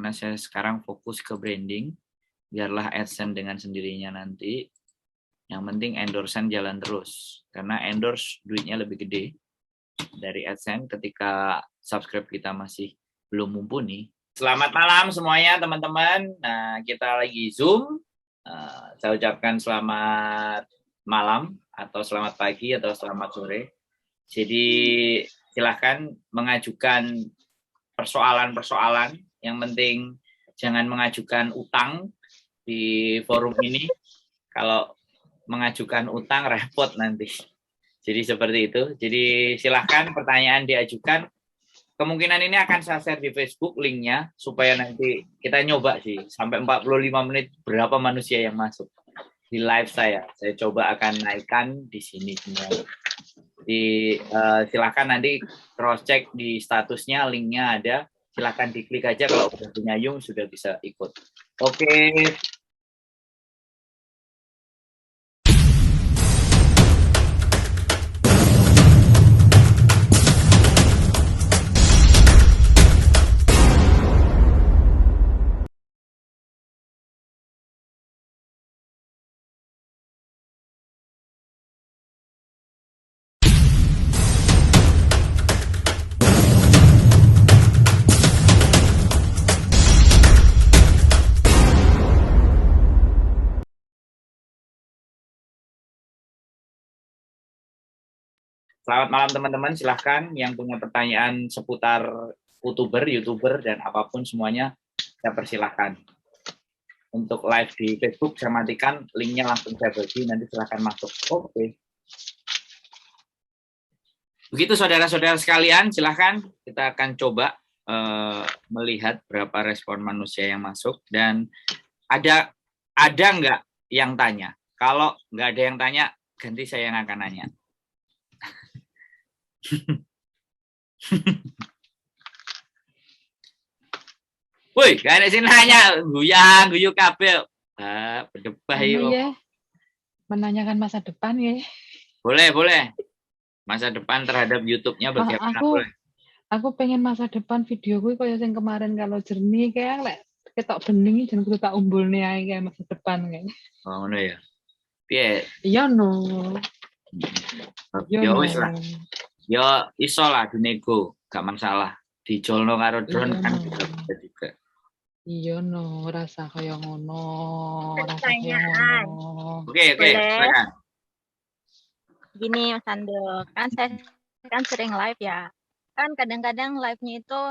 karena saya sekarang fokus ke branding, biarlah AdSense dengan sendirinya nanti. Yang penting endorse-an jalan terus, karena endorse duitnya lebih gede dari AdSense ketika subscribe kita masih belum mumpuni. Selamat malam semuanya teman-teman. Nah, kita lagi Zoom. Saya ucapkan selamat malam atau selamat pagi atau selamat sore. Jadi silahkan mengajukan persoalan-persoalan. Yang penting jangan mengajukan utang di forum ini. Kalau mengajukan utang repot nanti. Jadi seperti itu. Jadi silahkan pertanyaan diajukan. Kemungkinan ini akan saya share di Facebook linknya supaya nanti kita nyoba sih sampai 45 menit berapa manusia yang masuk di live saya. Saya coba akan naikkan di sini semua. Jadi silakan nanti cross check di statusnya, linknya ada. Silakan diklik aja kalau udah punya Yung sudah bisa ikut. Oke. Selamat malam teman-teman, silahkan yang punya pertanyaan seputar YouTuber, dan apapun semuanya, saya persilahkan. Untuk live di Facebook, saya matikan, linknya langsung saya bagi, nanti silahkan masuk. Oke. Begitu saudara-saudara sekalian, silahkan kita akan coba melihat berapa respon manusia yang masuk, dan ada nggak yang tanya? Kalau nggak ada yang tanya, ganti saya yang akan nanya. Woi, gak ada sih nanya, guyu kabel. Berdebah yuk. Ya, menanyakan masa depan ya. Boleh. Masa depan terhadap YouTube-nya bagaimana? Aku pengen masa depan video gue kayak yang kemarin kalau jernih kayak ketok bening dan kudu tak umbulne ae kayak masa depan kayak. Oh, ngono ya. Piye? Iya no. Ya wis lah. Ya iso lah dinego, gak masalah. Dijolno karo drone kan juga. Iya no, rasa kaya ngono. Rasa kaya ngono. Oke, silakan. Gini Mas Ando, kan saya kan sering live ya. Kan kadang-kadang live-nya itu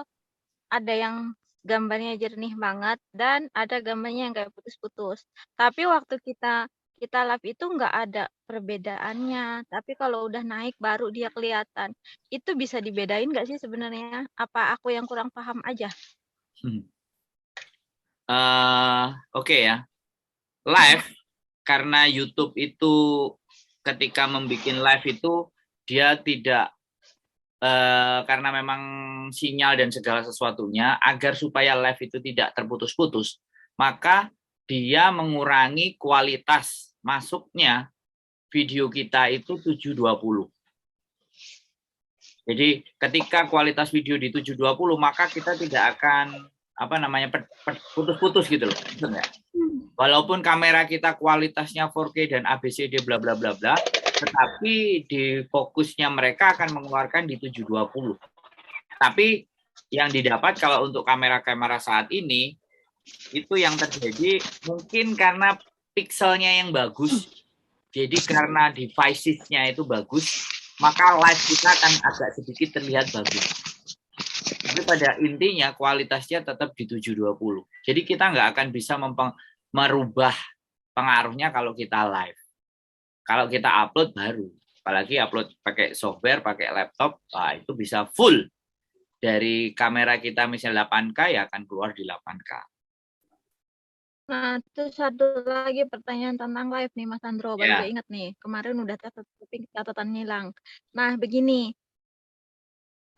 ada yang gambarnya jernih banget dan ada gambarnya yang kayak putus-putus. Tapi waktu kita live itu nggak ada perbedaannya. Tapi kalau udah naik baru dia kelihatan. Itu bisa dibedain nggak sih sebenarnya? Apa aku yang kurang paham aja? Oke ya. Live karena YouTube itu ketika membuat live itu dia tidak karena memang sinyal dan segala sesuatunya, agar supaya live itu tidak terputus-putus, maka dia mengurangi kualitas masuknya video kita itu 720. Jadi ketika kualitas video di 720, maka kita tidak akan putus-putus gitu loh. Walaupun kamera kita kualitasnya 4K dan ABCD bla bla bla bla, tetapi di fokusnya mereka akan mengeluarkan di 720. Tapi yang didapat kalau untuk kamera-kamera saat ini, itu yang terjadi mungkin karena pixelnya yang bagus. Jadi karena devices-nya itu bagus, maka live kita akan agak sedikit terlihat bagus. Tapi pada intinya kualitasnya tetap di 720. Jadi kita nggak akan bisa merubah pengaruhnya kalau kita live. Kalau kita upload baru, apalagi upload pakai software, pakai laptop, itu bisa full. Dari kamera kita misalnya 8K ya akan keluar di 8K. Nah, terus satu lagi pertanyaan tentang live nih Mas Andro, baru ingat nih. Kemarin udah catatan hilang. Nah, begini.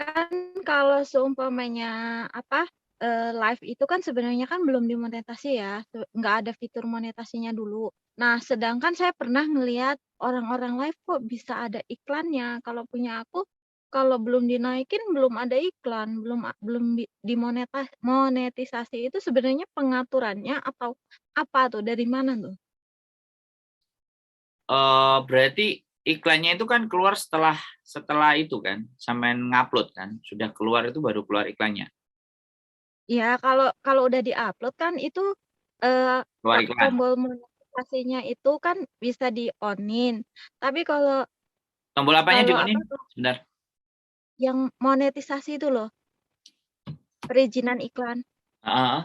Kan kalau seumpamanya live itu kan sebenarnya kan belum dimonetasi ya, nggak ada fitur monetasinya dulu. Nah, sedangkan saya pernah ngelihat orang-orang live kok bisa ada iklannya. Kalau punya aku kalau belum dinaikin belum ada iklan, belum monetisasi itu sebenarnya pengaturannya atau apa tuh? Dari mana tuh? Berarti iklannya itu kan keluar setelah itu kan, sampean ngupload kan, sudah keluar itu baru keluar iklannya. Ya, kalau udah diupload kan itu Keluar iklan. tombol monetisasinya itu kan bisa di-on-in. Tapi kalau Tombol apanya kalau di-on-in? apa tuh? Sebentar. Yang monetisasi itu loh, perizinan iklan. Heeh.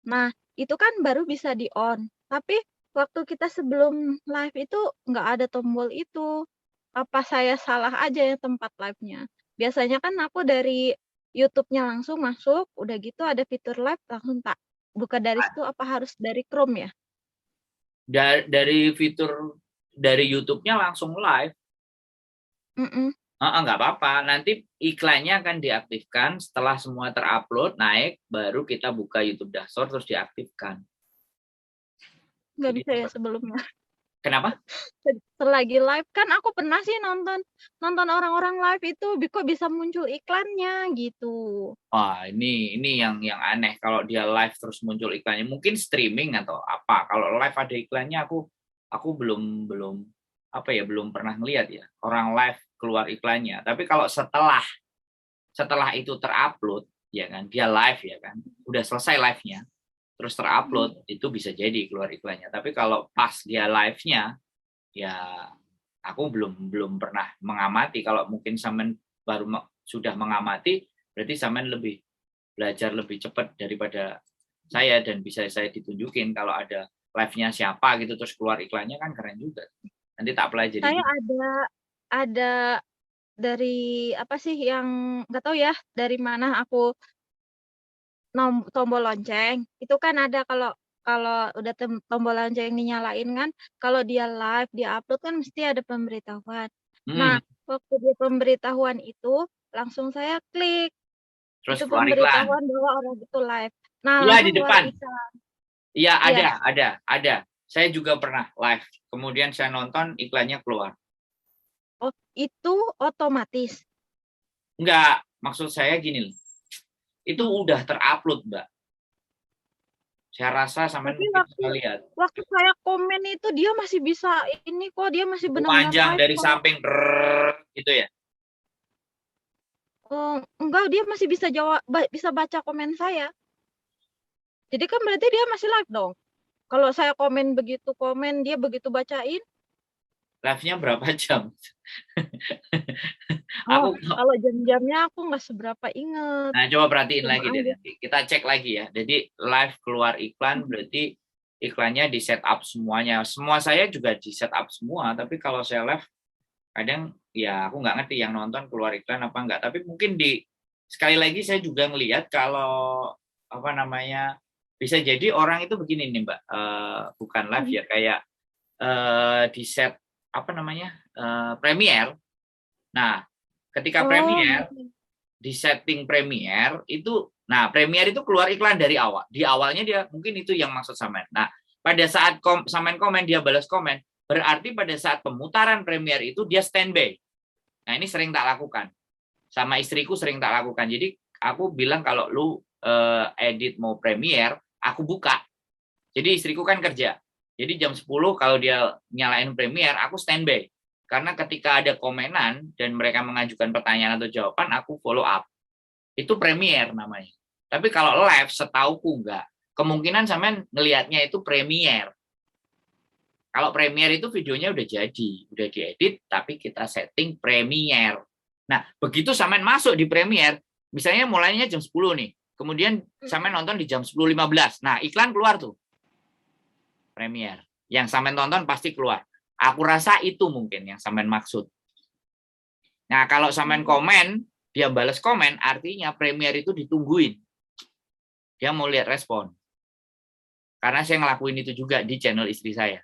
Nah, itu kan baru bisa di-on. Tapi waktu kita sebelum live itu nggak ada tombol itu. Apa saya salah aja ya tempat live-nya? Biasanya kan aku dari YouTube-nya langsung masuk, udah gitu ada fitur live langsung tak buka dari situ, apa harus dari Chrome ya? Dari fitur dari YouTube-nya langsung live. Mm-mm. Nggak apa-apa. Nanti iklannya akan diaktifkan setelah semua terupload, naik, baru kita buka YouTube dashboard terus diaktifkan. Nggak Jadi bisa ya sebelumnya. kenapa? Selagi live kan aku pernah sih nonton orang-orang live itu kok bisa muncul iklannya gitu. Wah, ini yang aneh kalau dia live terus muncul iklannya. Mungkin streaming atau apa. Kalau live ada iklannya aku belum apa ya, belum pernah ngelihat ya orang live keluar iklannya. Tapi kalau setelah itu terupload ya kan, dia live ya kan, udah selesai live-nya terus terupload, itu bisa jadi keluar iklannya. Tapi kalau pas dia live-nya ya aku belum pernah mengamati. Kalau mungkin Samen baru sudah mengamati, berarti Samen belajar lebih cepat daripada saya dan bisa saya ditunjukin kalau ada live-nya siapa gitu terus keluar iklannya, kan keren juga. Nanti tak pelajari. Saya ada dari apa sih yang nggak tahu ya dari mana aku tombol lonceng itu kan ada kalau udah tombol lonceng dinyalain kan kalau dia live dia upload kan mesti ada pemberitahuan. Nah, waktu dia pemberitahuan itu langsung saya klik Terus itu keluar iklan. pemberitahuan bahwa orang itu live. Nah, Iya, langsung di keluar depan. iklan. Iya, Yes. ada. Saya juga pernah live. Kemudian saya nonton iklannya keluar. Oh, itu otomatis. Enggak, maksud saya gini loh. Itu udah terupload, Mbak. Saya rasa sampai mungkin bisa lihat. Waktu saya komen itu dia masih bisa ini kok, dia masih benar-benar Panjang live dari kok. samping gitu ya. Enggak, dia masih bisa bisa baca komen saya. Jadi kan berarti dia masih live dong. Kalau saya komen dia begitu bacain. Live-nya berapa jam? Kalau jam-jamnya aku nggak seberapa inget. Nah, coba perhatiin lagi deh nanti. Kita cek lagi ya. Jadi live keluar iklan berarti iklannya di setup semuanya. Semua saya juga di setup semua, tapi kalau saya live kadang ya aku nggak ngerti yang nonton keluar iklan apa enggak. Tapi mungkin sekali lagi saya juga ngelihat kalau apa namanya, bisa jadi orang itu begini nih Mbak, bukan live ya, kayak di set apa namanya, Premiere. Nah, ketika Premiere di setting Premiere itu, nah Premiere itu keluar iklan dari awal. Di awalnya dia mungkin itu yang maksud Samen. Nah, pada saat Samen komen dia balas komen, berarti pada saat pemutaran Premiere itu dia standby. Nah, ini sering tak lakukan. Sama istriku sering tak lakukan. Jadi aku bilang kalau lu edit mau Premiere, aku buka. Jadi istriku kan kerja. Jadi jam 10 kalau dia nyalain Premiere, aku standby. Karena ketika ada komenan dan mereka mengajukan pertanyaan atau jawaban, aku follow up. Itu Premiere namanya. Tapi kalau live setauku enggak. Kemungkinan sampean ngelihatnya itu Premiere. Kalau Premiere itu videonya udah jadi, udah diedit, tapi kita setting Premiere. Nah, begitu sampean masuk di Premiere, misalnya mulainya jam 10 nih, kemudian sampean nonton di jam 10.15. Nah, iklan keluar tuh. Premiere. Yang sampean tonton pasti keluar. Aku rasa itu mungkin yang sampean maksud. Nah, kalau sampean komen, dia balas komen, artinya Premiere itu ditungguin. Dia mau lihat respon. Karena saya ngelakuin itu juga di channel istri saya.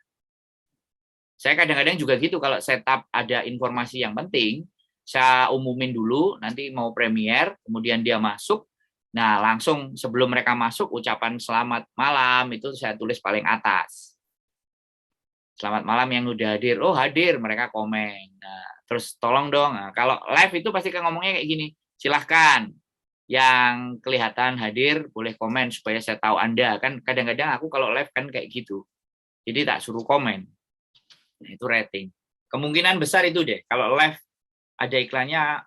Saya kadang-kadang juga gitu, kalau setup ada informasi yang penting, saya umumin dulu, nanti mau Premiere, kemudian dia masuk, nah langsung sebelum mereka masuk, ucapan selamat malam, itu saya tulis paling atas. Selamat malam yang udah hadir, oh hadir, mereka komen. Nah, terus tolong dong. Nah, kalau live itu pasti kan ngomongnya kayak gini, silahkan yang kelihatan hadir boleh komen supaya saya tahu Anda. Kan kadang-kadang aku kalau live kan kayak gitu. Jadi tak suruh komen. Nah, itu rating. Kemungkinan besar itu deh. Kalau live ada iklannya,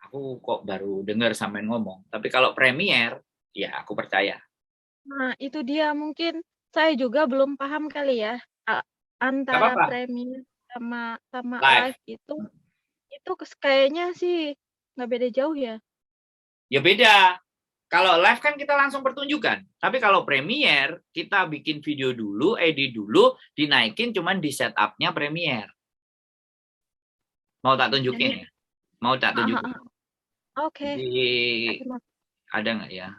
aku kok baru dengar sampean ngomong. Tapi kalau Premiere, ya aku percaya. Nah, itu dia mungkin saya juga belum paham kali ya Gak antara apa-apa. Premiere sama Live. live itu kayaknya sih nggak beda jauh ya. Ya beda. Kalau live kan kita langsung pertunjukan. Tapi kalau Premiere, kita bikin video dulu, edit dulu, dinaikin cuman di setupnya Premiere. Mau tak tunjukin ya? Mau tak tunjukin? Oke. Jadi ada nggak ya?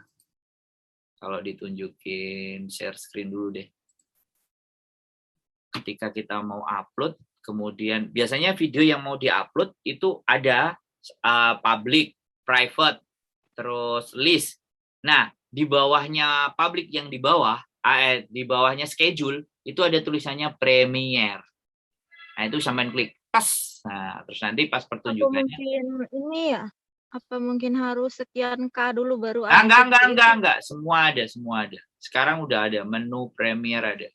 Kalau ditunjukin, share screen dulu deh. Ketika kita mau upload, kemudian biasanya video yang mau diupload itu ada public, private, terus list. Nah, di bawahnya public yang di bawahnya schedule, itu ada tulisannya Premiere. Nah, itu sampean klik. Pas. Nah, terus nanti pas Apa pertunjukannya. mungkin ini ya? Apa mungkin harus sekian K dulu baru ada Enggak. Semua ada. Sekarang udah ada menu Premiere ada.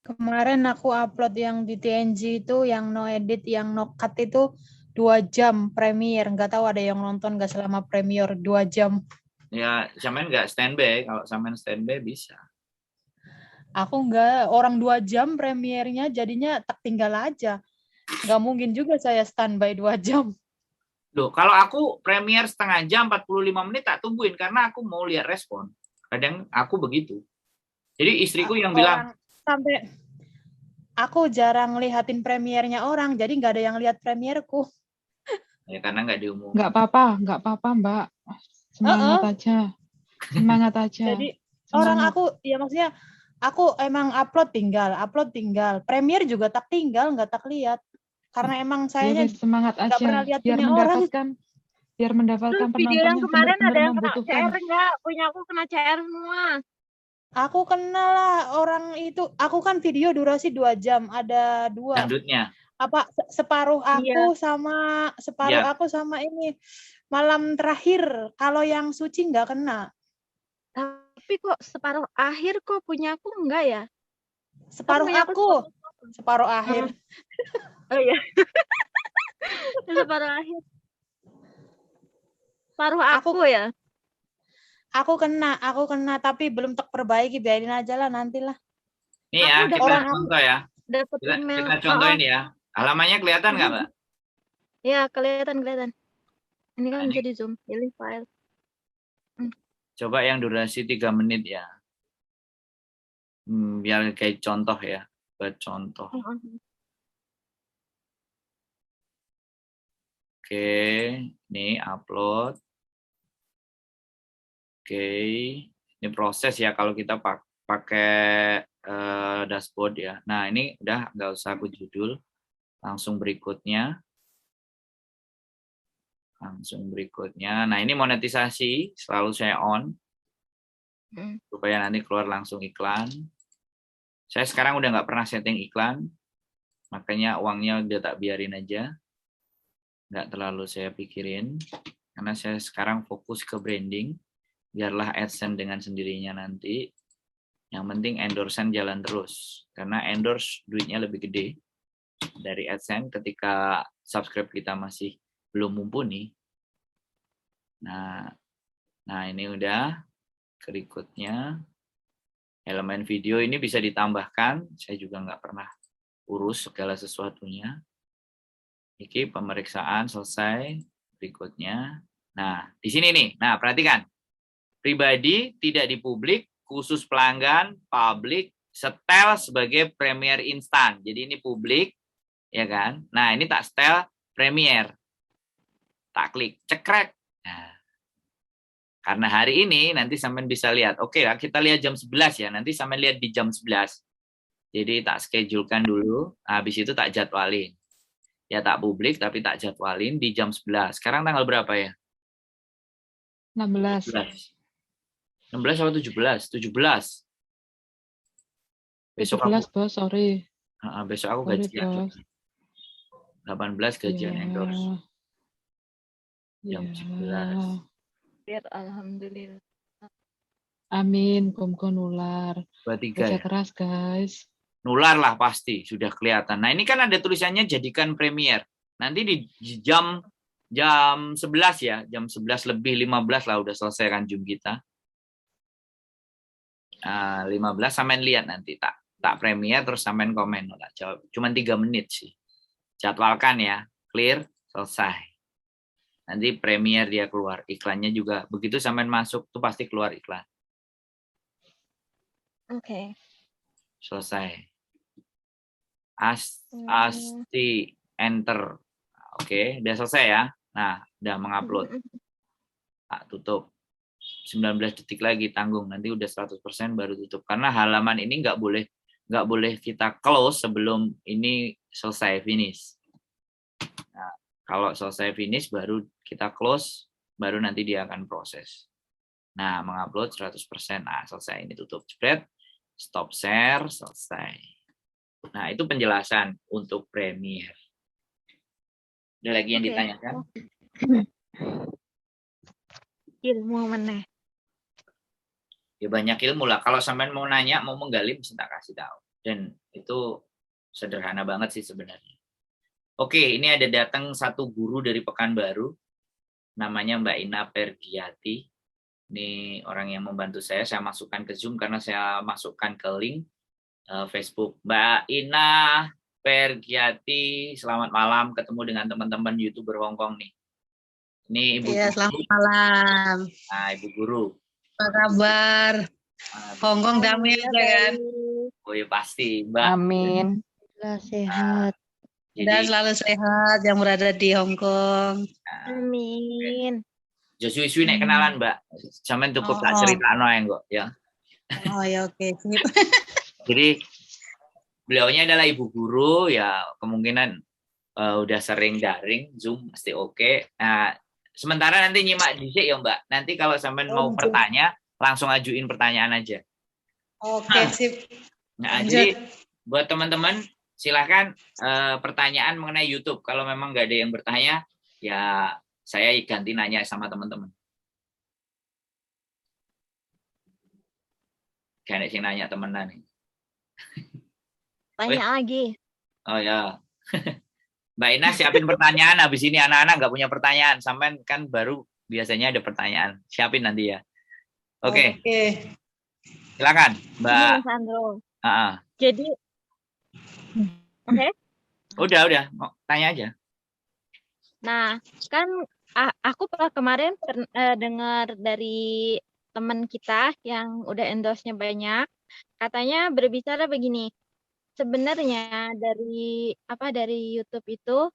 Kemarin aku upload yang di TNG itu, yang no edit, yang no cut itu 2 jam Premiere. Nggak tahu ada yang nonton nggak selama Premiere 2 jam. Ya, sampean nggak standby. Kalau sampean standby bisa. Aku nggak, orang 2 jam Premiere-nya jadinya tak tinggal aja. Nggak mungkin juga saya standby 2 jam. Loh, kalau aku Premiere setengah jam, 45 menit tak tungguin. Karena aku mau lihat respon. Kadang aku begitu. Jadi istriku yang bilang, sampai aku jarang lihatin Premiere-nya orang, jadi nggak ada yang lihat Premiere-ku. ya karena nggak diumumkan. Nggak apa-apa Mbak. Semangat aja. Semangat aja. Jadi Semangat. orang aku, ya maksudnya aku emang upload tinggal. Premiere juga tak tinggal, nggak tak lihat. Karena emang sayanya semangat nggak aja. pernah lihat punya orang. Biar mendapatkan video yang kemarin ada yang kena membutuhkan. CR nggak? Punya aku kena CR semua. Aku kenal lah orang itu. Aku kan video durasi 2 jam, ada 2. Dangdutnya. Apa separuh aku Iya. aku sama ini malam terakhir. Kalau yang suci nggak kena. Tapi kok separuh akhir kok punya aku enggak ya? Separuh aku. Separuh akhir. Oh iya. Separuh akhir. Separuh aku ya. Aku kena tapi belum terperbaiki, biarin aja lah nantilah. Nih ya, kita contoh ya. Kita contohin ya. Halamannya kelihatan nggak, Mbak? Ya, kelihatan. Ini kan bisa di zoom, pilih file. Coba yang durasi 3 menit ya. Biar kayak contoh ya, buat contoh. Oke, ini upload. Oke, ini proses ya kalau kita pakai dashboard ya. Nah, ini udah nggak usah aku judul. Langsung berikutnya. Nah, ini monetisasi, selalu saya on. Supaya nanti keluar langsung iklan. Saya sekarang udah nggak pernah setting iklan. Makanya uangnya udah tak biarin aja. Nggak terlalu saya pikirin. Karena saya sekarang fokus ke branding. Biarlah AdSense dengan sendirinya nanti. Yang penting endorse jalan terus. Karena endorse duitnya lebih gede dari AdSense ketika subscribe kita masih belum mumpuni. Nah ini udah. Berikutnya, elemen video ini bisa ditambahkan. Saya juga nggak pernah urus segala sesuatunya. Ini pemeriksaan selesai. Berikutnya. Nah, di sini nih. Nah, perhatikan. Pribadi, tidak dipublik, khusus pelanggan, publik, setel sebagai Premiere instan. Jadi ini publik, ya kan? Nah, ini tak setel Premiere. Tak klik, cekrek. Nah, karena hari ini nanti sampean bisa lihat. Oke, kita lihat jam 11 ya. Nanti sampean lihat di jam 11. Jadi tak schedulekan dulu, habis itu tak jadwalin. Ya tak publik tapi tak jadwalin di jam 11. Sekarang tanggal berapa ya? 16 atau 17? 17. Besok 17, Bos, sorry. Besok aku Sorry, gajian. Bos. 18 gajian Iya. endorse. Jam Iya. 11. Alhamdulillah. Amin, muga nular. 23 Kerja ya. keras, guys. Nular lah pasti, sudah kelihatan. Nah, ini kan ada tulisannya jadikan Premier. Nanti di jam 11 ya, jam 11 lebih 15 lah udah selesai kan Zoom kita. 15 sampean lihat nanti tak Premier terus sampean komen lah. Jawab. Cuman 3 menit sih. Jadwalkan ya, clear, selesai. Nanti Premier dia keluar, iklannya juga begitu sampean masuk tuh pasti keluar iklan. Oke. Selesai. Asti enter. Oke, udah selesai ya. Nah, udah mengupload. Tak tutup. 19 detik lagi tanggung. Nanti udah 100% baru tutup. Karena halaman ini nggak boleh kita close sebelum ini selesai finish. Nah, kalau selesai finish baru kita close, baru nanti dia akan proses. Nah, mengupload 100%. Nah, selesai ini tutup. Spread, stop share, selesai. Nah, itu penjelasan untuk Premier. Ada lagi yang ditanyakan? Ilmu meneh. Ya banyak ilmu lah. Kalau sampean mau nanya, mau menggali, bisa tak kasih tahu. Dan itu sederhana banget sih sebenarnya. Oke, ini ada datang satu guru dari Pekanbaru. Namanya Mbak Ina Pergiati. Ini orang yang membantu saya masukkan ke Zoom karena saya masukkan ke link Facebook. Mbak Ina Pergiati, selamat malam. Ketemu dengan teman-teman YouTuber Hongkong nih. Ini Ibu Iya, Guru. selamat malam. Nah, Ibu Guru. Apa kabar? Hongkong damai aja kan? Oh ya pasti, Mbak. Amin. Sehat. Dan selalu sehat yang berada di Hongkong. Amin. Joshua nek kenalan, Mbak. Sampeyan cukup tak critakno ae kok, ya. Oh ya oke. Jadi beliaunya adalah ibu guru ya, kemungkinan udah sering daring Zoom pasti oke. Nah, sementara nanti nyimak dhisik ya, Mbak. Nanti kalau sampean mau bertanya, langsung ajuin pertanyaan aja. Oke, sip. Nah, jadi buat teman-teman silahkan pertanyaan mengenai YouTube. Kalau memang nggak ada yang bertanya, ya saya ganti nanya sama teman-teman. Kayak sih nanya temenan nih. Tanya lagi. Oh ya. Mbak Ina siapin pertanyaan. Habis ini anak-anak nggak punya pertanyaan. Sampai kan baru biasanya ada pertanyaan. Siapin nanti ya. Oke. Silakan, Mbak. Mas Andro. Ah. Jadi, oke. Udah. Mau tanya aja. Nah, kan aku kemarin dengar dari teman kita yang udah endorse-nya banyak, katanya berbicara begini. Sebenarnya dari YouTube itu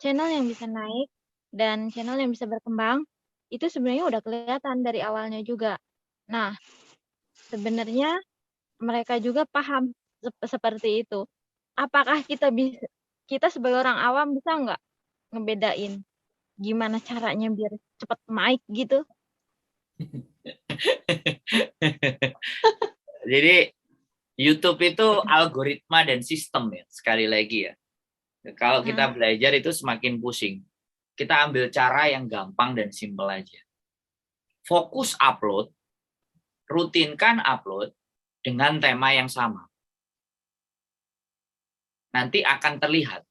channel yang bisa naik dan channel yang bisa berkembang itu sebenarnya udah kelihatan dari awalnya juga. Nah, sebenarnya mereka juga paham seperti itu. Apakah kita sebagai orang awam bisa nggak ngebedain gimana caranya biar cepat naik gitu? Jadi YouTube itu algoritma dan sistem ya, sekali lagi ya. Kalau kita belajar itu semakin pusing. Kita ambil cara yang gampang dan simpel aja. Fokus upload, rutinkan upload dengan tema yang sama. Nanti akan terlihat.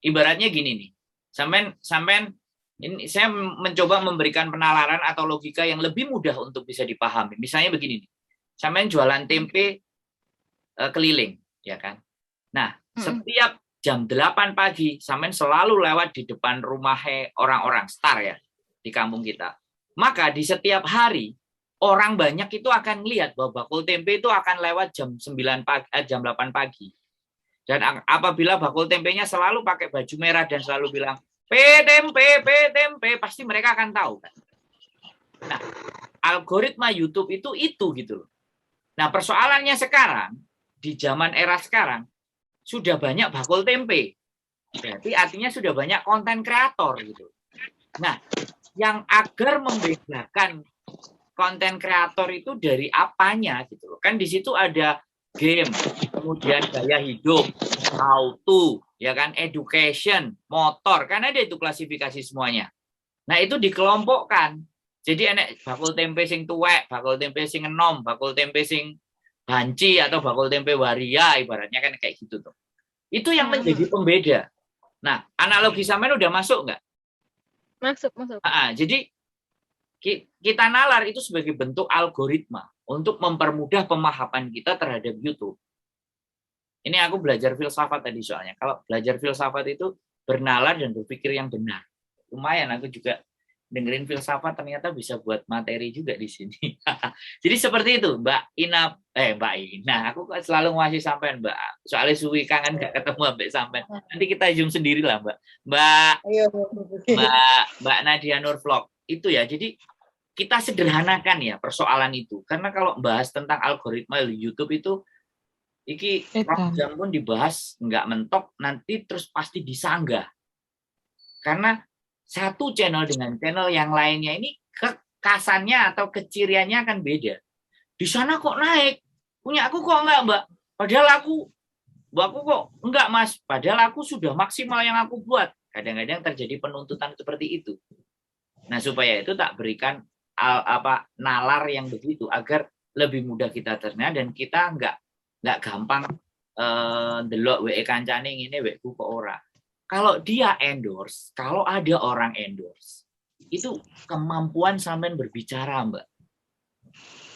Ibaratnya gini nih. Sampean ini saya mencoba memberikan penalaran atau logika yang lebih mudah untuk bisa dipahami. Misalnya begini nih. Sampean jualan tempe keliling, ya kan? Nah, setiap jam 8 pagi, sampean selalu lewat di depan rumah orang-orang star ya di kampung kita. Maka di setiap hari orang banyak itu akan lihat bahwa bakul tempe itu akan lewat jam 9 pagi, jam 8 pagi. Dan apabila bakul tempenya selalu pakai baju merah dan selalu bilang tempe, pasti mereka akan tahu kan. Nah, algoritma YouTube itu gitu. Nah, persoalannya sekarang di zaman era sekarang sudah banyak bakul tempe. Berarti artinya sudah banyak konten kreator gitu. Nah, yang agar membedakan konten kreator itu dari apanya gitu loh. Kan di situ ada game, kemudian gaya hidup, how to, ya kan, education, motor, kan ada itu klasifikasi semuanya. Nah, itu dikelompokkan. Jadi enek bakul tempe sing tuwek, bakul tempe sing enom, bakul tempe sing banci atau bakul tempe waria, ibaratnya kan kayak gitu tuh. Itu yang menjadi pembeda. Nah, analogi sampean udah masuk nggak? Masuk. Jadi kita nalar itu sebagai bentuk algoritma untuk mempermudah pemahaman kita terhadap YouTube. Ini aku belajar filsafat tadi soalnya. Kalau belajar filsafat itu bernalar dan berpikir yang benar. Lumayan aku juga dengerin filsafat ternyata bisa buat materi juga di sini. Jadi seperti itu, Mbak Ina. Aku selalu ngasih sampean, Mbak. Soalnya suwi kangen gak ketemu Mbak sampean. Nanti kita zoom sendiri lah, Mbak. Mbak Nadia Nur Vlog. Itu ya. Jadi kita sederhanakan ya persoalan itu. Karena kalau bahas tentang algoritma YouTube itu jam pun dibahas nggak mentok, nanti terus pasti disanggah. Karena satu channel dengan channel yang lainnya ini kekasannya atau keciriannya akan beda. Di sana kok naik, punya aku kok enggak, Mbak. Padahal aku kok enggak, Mas. Padahal aku sudah maksimal yang aku buat. Kadang-kadang terjadi penuntutan seperti itu. Nah, supaya itu tak berikan nalar yang begitu agar lebih mudah kita cerna dan kita enggak gampang delok WE kancane ngene wekku kok ora. Kalau dia endorse, kalau ada orang endorse, itu kemampuan sampean berbicara, Mbak.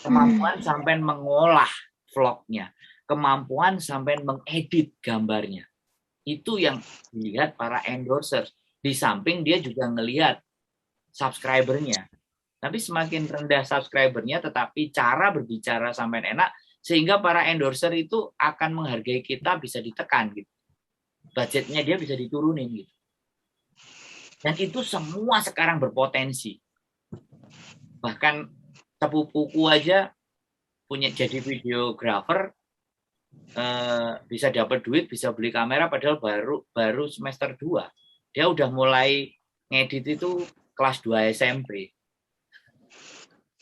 Kemampuan sampean mengolah vlognya, kemampuan sampean mengedit gambarnya. Itu yang dilihat para endorser. Di samping dia juga ngelihat subscribernya. Tapi semakin rendah subscribernya, tetapi cara berbicara sampean enak, sehingga para endorser itu akan menghargai kita, bisa ditekan gitu. Budgetnya dia bisa diturunin gitu. Dan itu semua sekarang berpotensi. Bahkan sepupuku aja jadi videografer, bisa dapat duit, bisa beli kamera padahal baru semester 2. Dia udah mulai ngedit itu kelas 2 SMP.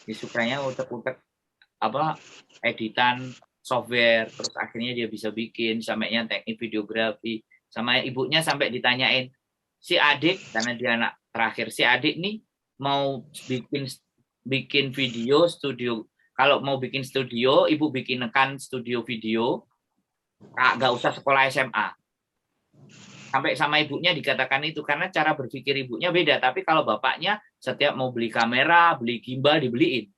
Disukanya utek-utek editan software, terus akhirnya dia bisa bikin sampainya teknik videografi. Sama ibunya sampai ditanyain, si adik, karena dia anak terakhir, si adik nih mau bikin video studio. Kalau mau bikin studio, ibu bikinkan studio video, nggak usah sekolah SMA. Sampai sama ibunya dikatakan itu, karena cara berpikir ibunya beda. Tapi kalau bapaknya setiap mau beli kamera, beli gimbal, dibeliin.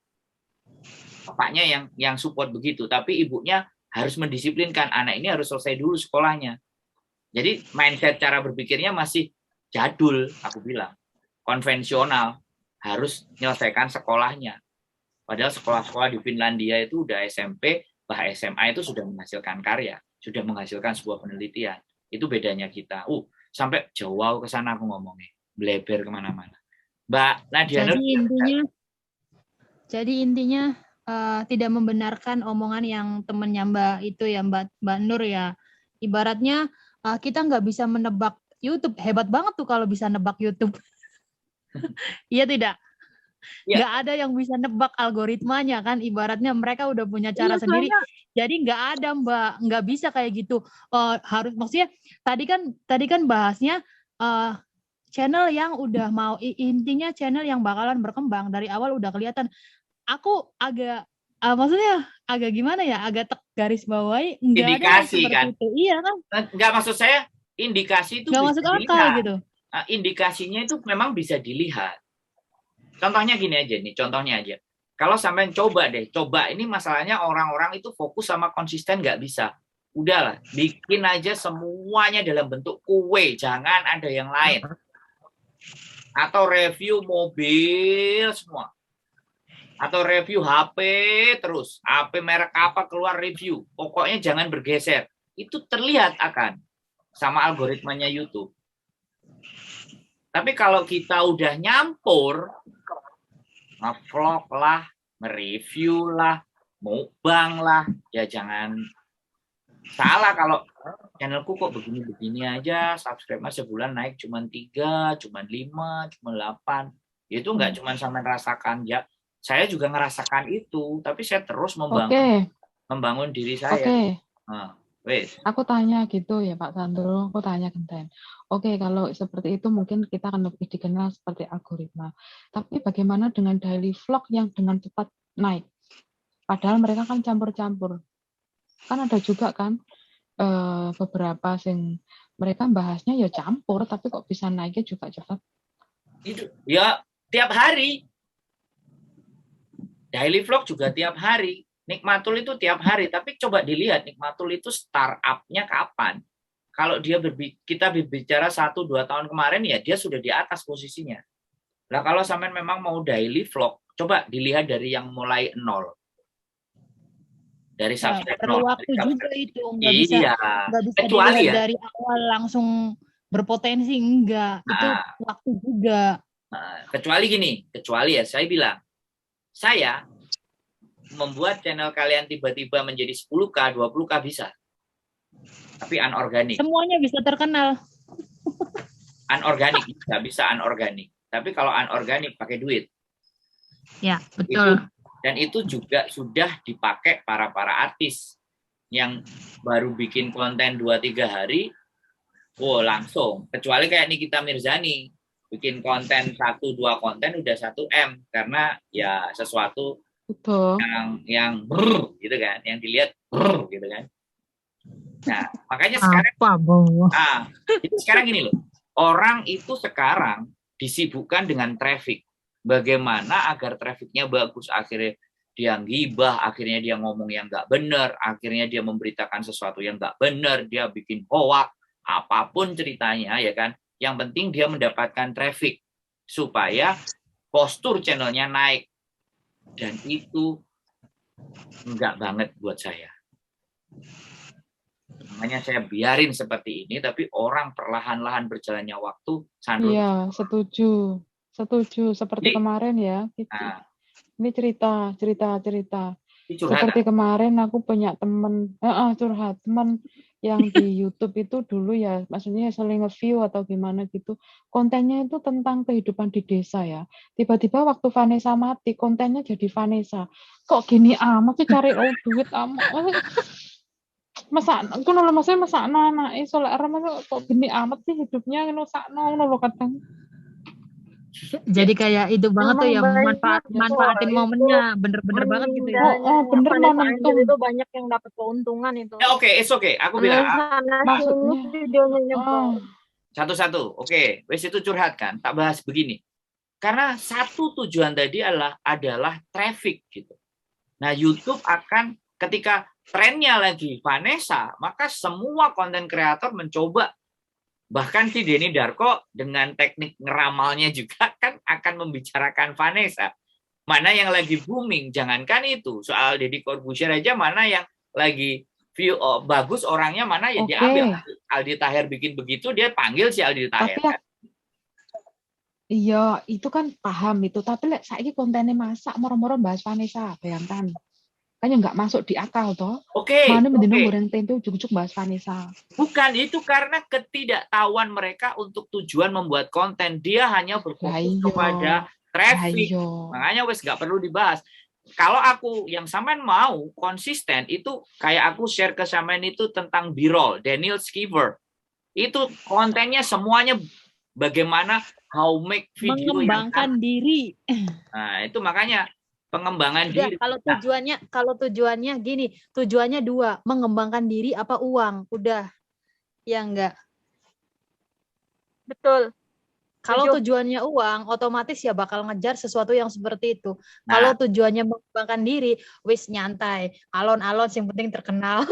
Bapaknya yang support begitu. Tapi ibunya harus mendisiplinkan, anak ini harus selesai dulu sekolahnya. Jadi mindset cara berpikirnya masih jadul, aku bilang. Konvensional, harus menyelesaikan sekolahnya. Padahal sekolah-sekolah di Finlandia itu udah SMP, bahkan SMA itu sudah menghasilkan karya, sudah menghasilkan sebuah penelitian. Itu bedanya kita. Sampai jauh ke sana aku ngomongnya. Bleber kemana-mana. Mbak Nadia Nur. Jadi intinya tidak membenarkan omongan yang temennya Mbak itu ya, Mbak Nur ya. Ibaratnya kita nggak bisa menebak YouTube. Hebat banget tuh kalau bisa nebak YouTube. Iya tidak? Nggak ada yang bisa nebak algoritmanya kan. Ibaratnya mereka udah punya cara sendiri. Jadi nggak ada, Mbak. Nggak bisa kayak gitu. Harus, maksudnya tadi kan bahasnya channel yang udah mau, intinya channel yang bakalan berkembang dari awal udah kelihatan. Aku agak maksudnya agak gimana ya, agak garis bawahi indikasi kan itu. Iya kan, nggak, maksud saya indikasi itu nggak masuk akal gitu. Indikasinya itu memang bisa dilihat. Contohnya gini aja nih, kalau sampai coba ini masalahnya orang-orang itu fokus sama konsisten nggak bisa. Udahlah, bikin aja semuanya dalam bentuk kue, jangan ada yang lain. Atau review mobil semua. Atau review HP terus. HP merek apa keluar review. Pokoknya jangan bergeser. Itu terlihat akan sama algoritmanya YouTube. Tapi kalau kita udah nyampur, nge-vlog lah, nge-review lah, mukbang lah, ya jangan salah kalau channelku kok begini-begini aja, subscribe sebulan naik cuma 3, cuma 5, cuma 8. Itu nggak cuma sama rasakan ya. Saya juga ngerasakan itu, tapi saya terus membangun diri saya. Wes. Aku tanya gitu ya Pak Sandro, aku tanya Genten. Oke, kalau seperti itu mungkin kita akan lebih dikenal seperti algoritma. Tapi bagaimana dengan daily vlog yang dengan cepat naik? Padahal mereka kan campur-campur. Kan ada juga kan beberapa sing mereka bahasnya ya campur, tapi kok bisa naiknya juga cepat. Itu ya tiap hari. Daily vlog juga tiap hari. Nikmatul itu tiap hari, tapi coba dilihat Nikmatul itu startup-nya kapan. Kalau kita berbicara 1-2 tahun kemarin ya dia sudah di atas posisinya. Nah kalau sampean memang mau daily vlog, coba dilihat dari yang mulai nol. Dari subscribe perlu nol. waktu juga itu, nggak Iya. bisa Kecuali dilihat ya. dari awal langsung berpotensi, enggak. Itu waktu juga. Kecuali ya saya bilang, saya membuat channel kalian tiba-tiba menjadi 10K, 20K bisa. Tapi unorganik. Semuanya bisa terkenal. Unorganik bisa unorganik. Tapi kalau unorganik pakai duit. Ya, betul. Dan itu juga sudah dipakai para artis yang baru bikin konten 2-3 hari, langsung. Kecuali kayak Nikita Mirzani, bikin konten 1-2 konten udah 1 M, karena ya sesuatu Betul. yang brr, gitu kan, yang dilihat brr, gitu kan. Nah, makanya sekarang sekarang gini loh, orang itu sekarang disibukkan dengan traffic. Bagaimana agar trafficnya bagus, akhirnya dia ngibah, akhirnya dia ngomong yang nggak benar, akhirnya dia memberitakan sesuatu yang nggak benar, dia bikin hoax, apapun ceritanya ya kan. Yang penting dia mendapatkan traffic supaya postur channelnya naik. Dan itu enggak banget buat saya. Makanya saya biarin seperti ini, tapi orang perlahan-lahan berjalannya waktu. Iya, setuju. Seperti kemarin ya. Ini cerita. Seperti kemarin aku punya temen, teman yang di YouTube itu dulu ya, maksudnya saling nge-view atau gimana gitu. Kontennya itu tentang kehidupan di desa ya. Tiba-tiba waktu Vanessa mati, kontennya jadi Vanessa. Kok gini amat sih cari duit amat. Masa aku nolong maksudnya masa anak isolasi kok gini amat sih hidupnya ngono kadang. Jadi kayak itu banget tuh ya, manfaatin momennya, bener-bener banget gitu ya. Bener momentum itu banyak yang dapat keuntungan itu. It's okay. Aku bilang maksudnya satu-satu. Oke, wes itu curhat kan. Tak bahas begini. Karena satu tujuan tadi adalah traffic gitu. Nah, YouTube akan ketika trennya lagi Vanessa, maka semua konten kreator mencoba. Bahkan si Denny Darko dengan teknik ngeramalnya juga kan akan membicarakan Vanessa. Mana yang lagi booming, jangankan itu. Soal Deddy Corbuzier aja mana yang lagi view bagus orangnya, mana ya dia ambil. Aldi Taher bikin begitu, dia panggil si Aldi Taher. Kan? Iya, itu kan paham itu. Tapi saiki kontennya masak, moro-moro bahas Vanessa, bayangkan. Kayaknya nggak masuk di akal toh. Mana mendino goreng tempe ujug-ujug bahas Vanessa. Bukan, itu karena ketidaktahuan mereka untuk tujuan membuat konten. Dia hanya berfokus kepada traffic. Makanya wes nggak perlu dibahas. Kalau aku yang sampean mau konsisten itu kayak aku share ke sampean itu tentang B-roll, Daniel Skiver. Itu kontennya semuanya bagaimana how make video mengembangkan diri. Nah, itu makanya pengembangan diri. Kalau tujuannya gini, tujuannya 2, mengembangkan diri apa uang, udah. Ya enggak. Betul. Kalau tujuannya uang, otomatis ya bakal ngejar sesuatu yang seperti itu. Kalau tujuannya mengembangkan diri, wis nyantai, alon-alon yang penting terkenal.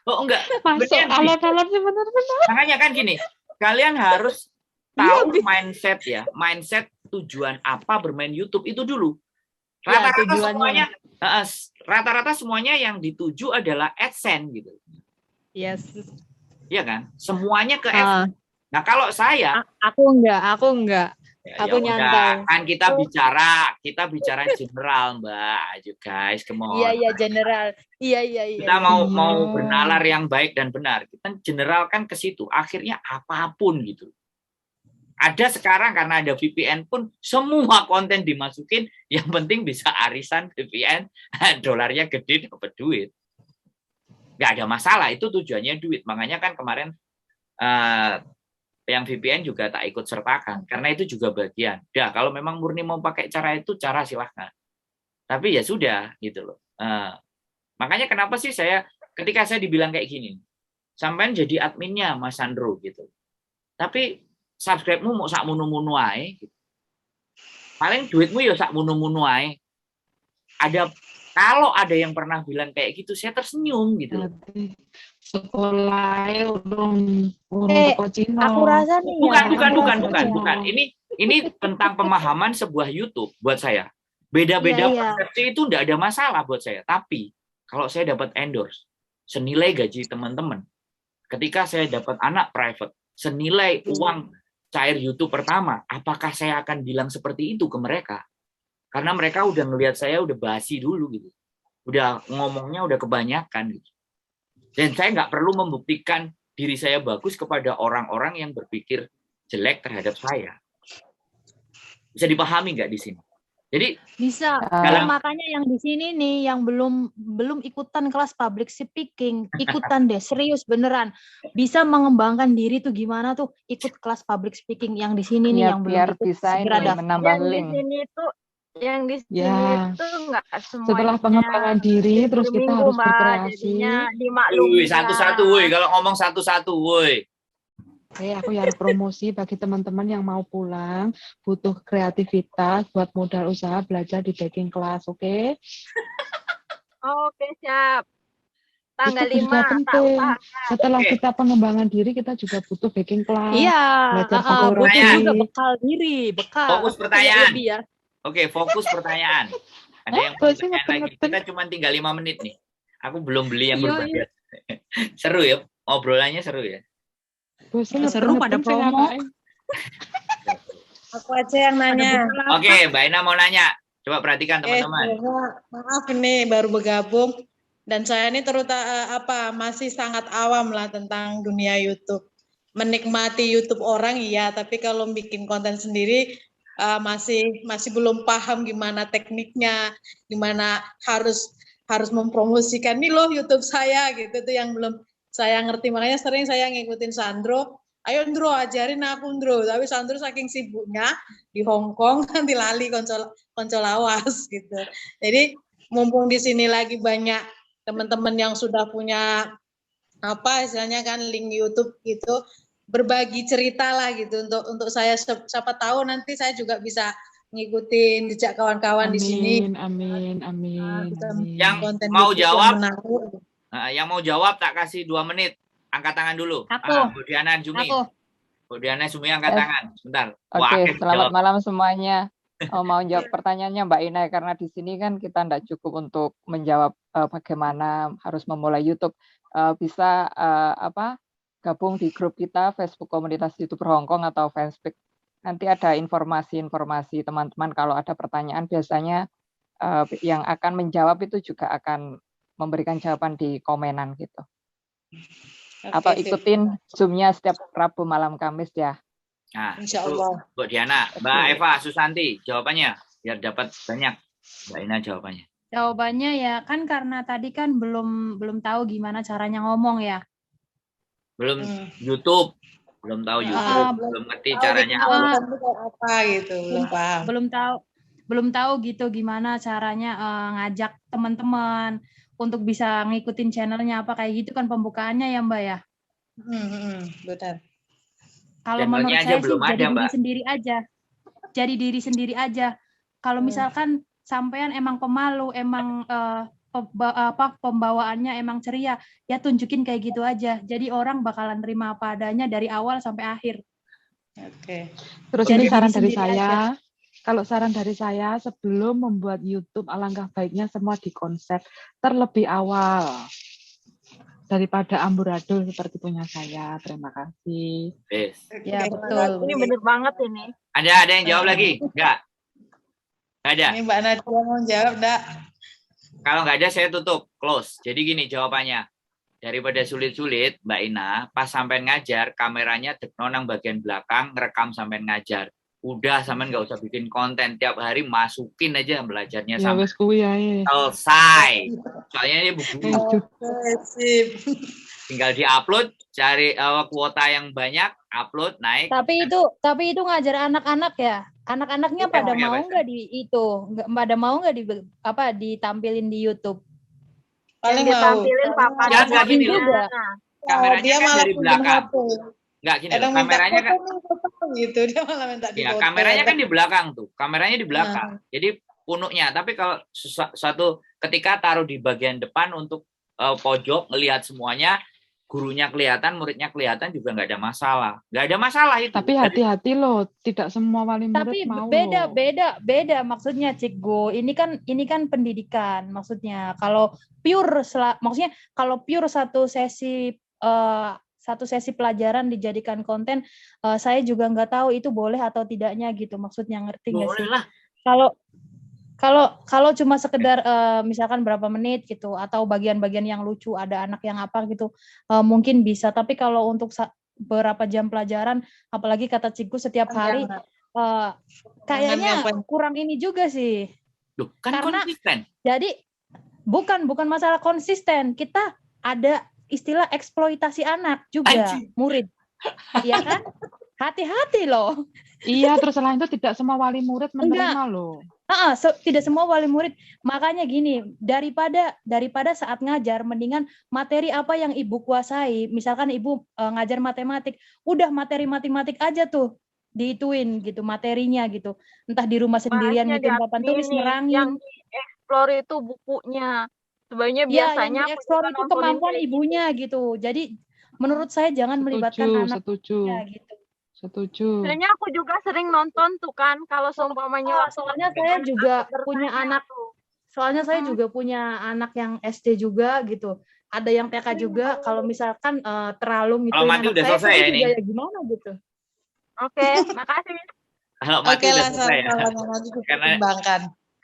Oh enggak. Masuk alon-alon sih benar-benar. Makanya kan gini, kalian harus tahu mindset ya, mindset tujuan apa bermain YouTube itu dulu. Rata-rata semuanya yang dituju adalah AdSense gitu. Yes. Iya kan? Semuanya ke AdSense. Nah, kalau saya aku enggak. Aku nyantai. Kan kita bicara general, Mbak. Ayo guys, come on. Iya, general. Iya. Kita mau bernalar yang baik dan benar. Kita general kan ke situ. Akhirnya apapun gitu. Ada sekarang karena ada VPN pun semua konten dimasukin, yang penting bisa arisan VPN, dolarnya gede dapat duit. nggak ada masalah, itu tujuannya duit. Makanya kan kemarin yang VPN juga tak ikut sertakan karena itu juga bagian. Ya kalau memang murni mau pakai cara itu, cara silahkan. Tapi ya sudah gitu loh. Makanya kenapa sih ketika saya dibilang kayak gini, sampean jadi adminnya Mas Sandro gitu. Tapi subscribe-mu mau sak munu-munu ae gitu. Paling duitmu ya sak munu-munu ae. Kalau ada yang pernah bilang kayak gitu, saya tersenyum gitu loh. Sekolah urung Cina. Aku rasa nih bukan. Ini tentang pemahaman sebuah YouTube buat saya. Beda-beda persepsi itu enggak ada masalah buat saya. Tapi kalau saya dapat endorse senilai gaji teman-teman, ketika saya dapat anak private senilai uang cair YouTube pertama, apakah saya akan bilang seperti itu ke mereka? Karena mereka udah ngelihat saya udah basi dulu gitu. Udah ngomongnya udah kebanyakan gitu. Dan saya nggak perlu membuktikan diri saya bagus kepada orang-orang yang berpikir jelek terhadap saya. Bisa dipahami nggak di sini? Jadi bisa. Makanya yang di sini nih yang belum ikutan kelas public speaking, ikutan deh, serius beneran. Bisa mengembangkan diri tuh gimana tuh, ikut kelas public speaking yang di sini nih yang belum ikut, bisa menambah link. Di sini tuh yang di sini itu enggak semuanya. Setelah pengembangan diri terus kita harus berkreasi. Satu-satu woi, kalau ngomong satu-satu woi. Aku yang promosi bagi teman-teman yang mau pulang, butuh kreativitas buat modal usaha belajar di baking class, oke? Oke, siap. Tanggal itu 5 juga penting. Setelah kita pengembangan diri, kita juga butuh baking class. Iya, belajar butuh juga bekal diri, bekal. Fokus pertanyaan. Oke, fokus pertanyaan. Ada yang lagi. Kita cuma tinggal 5 menit nih. Aku belum beli yang berbayar. Seru ya, obrolannya seru ya. Seru pada promo. Aku aja yang nanya. Oke, Mbak Ina mau nanya. Coba perhatikan teman-teman. Maaf ini baru bergabung dan saya ini masih sangat awam lah tentang dunia YouTube. Menikmati YouTube orang iya, tapi kalau bikin konten sendiri masih belum paham gimana tekniknya, gimana harus mempromosikan nih loh YouTube saya gitu tuh yang belum saya ngerti. Makanya sering saya ngikutin Sandro, ayo Ndro ajarin aku Ndro, tapi Sandro saking sibuknya di Hong Kong nanti lali konco lawas gitu. Jadi mumpung di sini lagi banyak teman-teman yang sudah punya istilahnya kan link YouTube gitu, berbagi cerita lah gitu untuk saya, siapa tahu nanti saya juga bisa ngikutin jejak kawan-kawan di sini. Amin. Yang mau jawab, yang mau jawab tak kasih 2 menit. Angkat tangan dulu. Aku. Bu Diana Sumi. Bu Diana Sumi angkat tangan. Sebentar. Oke, selamat malam semuanya. Mau jawab pertanyaannya Mbak Ina, karena di sini kan kita tidak cukup untuk menjawab bagaimana harus memulai YouTube. Bisa gabung di grup kita Facebook Komunitas YouTuber Hongkong atau Fanspeak. Nanti ada informasi teman-teman kalau ada pertanyaan, biasanya yang akan menjawab itu juga akan memberikan jawaban di komenan gitu. Atau ikutin Zoom-nya setiap Rabu malam Kamis ya. Nah, Insyaallah. Bu Diana, Mbak Eva Susanti jawabannya biar dapat banyak. Mbak Ina jawabannya. Jawabannya ya kan karena tadi kan belum tahu gimana caranya ngomong ya. Belum YouTube, belum tahu YouTube, belum ngerti caranya apa gitu, belum paham. Belum tahu gitu gimana caranya ngajak teman-teman untuk bisa ngikutin channelnya apa kayak gitu kan pembukaannya ya Mbak ya. Benar. Kalau menurut saya sih jadi diri sendiri aja. Kalau misalkan sampean emang pemalu, emang pembawaannya emang ceria, ya tunjukin kayak gitu aja. Jadi orang bakalan terima apa adanya dari awal sampai akhir. Oke. Terus ini saran dari saya. Kalau saran dari saya, sebelum membuat YouTube, alangkah baiknya semua dikonsep terlebih awal daripada amburadul seperti punya saya. Terima kasih. Yes. Ya betul. Ini bener banget ini. Ada yang jawab lagi? Enggak? Ada. Ini Mbak Nadia mau jawab enggak? Kalau nggak ada saya tutup, close. Jadi gini jawabannya. Daripada sulit-sulit, Mbak Ina, pas sampai ngajar, kameranya nonang bagian belakang, ngerekam sampai ngajar. Udah, sampean nggak usah bikin konten tiap hari, masukin aja belajarnya Ya sampai wes kuwi ae. selesai. Soalnya ini buku Sip. tinggal diupload, cari kuota yang banyak, upload, naik. Tapi itu ngajar anak-anak ya. Anak-anaknya pada mau nggak pada mau nggak ditampilin di YouTube? Paling yang ditampilin papa Ya, nggak gini loh. juga. Kameranya dia kan malah dari belakang. HP. Enggak gini loh, Kadang minta kameranya kan foto gitu, dia malah minta ya, dipoto. kameranya kan di belakang tuh. Kameranya di belakang. Jadi punuknya, tapi kalau suatu ketika taruh di bagian depan untuk pojok ngelihat semuanya, gurunya kelihatan, muridnya kelihatan juga nggak ada masalah. Nggak ada masalah itu. Tapi hati-hati loh, tidak semua wali murid Tapi mau beda loh. maksudnya Cikgu. Ini kan pendidikan maksudnya. Kalau maksudnya kalau pure satu sesi pelajaran dijadikan konten, saya juga nggak tahu itu boleh atau tidaknya gitu. Maksudnya ngerti nggak sih? Boleh lah. Kalau cuma sekedar misalkan berapa menit gitu atau bagian-bagian yang lucu ada anak yang apa gitu mungkin bisa, tapi kalau untuk berapa jam pelajaran apalagi kata Cikgu setiap hari kayaknya kurang ini juga sih. Loh, kan karena konsisten. Jadi bukan masalah konsisten, kita ada istilah eksploitasi anak juga. Anjing. Murid. Iya kan? Hati-hati loh. Iya, terus selain itu tidak semua wali murid menerima loh. Tidak semua wali murid. Makanya gini, daripada saat ngajar, mendingan materi apa yang ibu kuasai. Misalkan ibu ngajar matematik, udah materi matematik aja tuh diituin gitu materinya gitu. Entah di rumah sendirian bikin papan tulis nerangin. Yang dieksplor itu bukunya. Sebenarnya Ya, biasanya yang dieksplor itu kemampuan ibunya gitu. Jadi menurut saya jangan melibatkan anak. Gitu. Setuju. Sebenarnya aku juga sering nonton tuh kan kalau seumpamanya soalnya saya juga punya anak. Soalnya saya juga punya anak yang SD juga gitu. Ada yang TK juga. Kalau misalkan terlalu Kalau mati udah selesai ya ini. Ya gimana gitu. Oke, makasih. Kalau mati udah selesai ya. Karena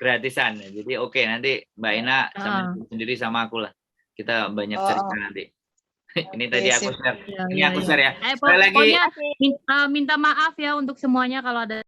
gratisan. Jadi nanti Mbak Ina sendiri sama aku lah. Kita banyak cerita nanti. Ini tadi aku share. Ini aku share ya. Sekali lagi minta maaf ya untuk semuanya kalau ada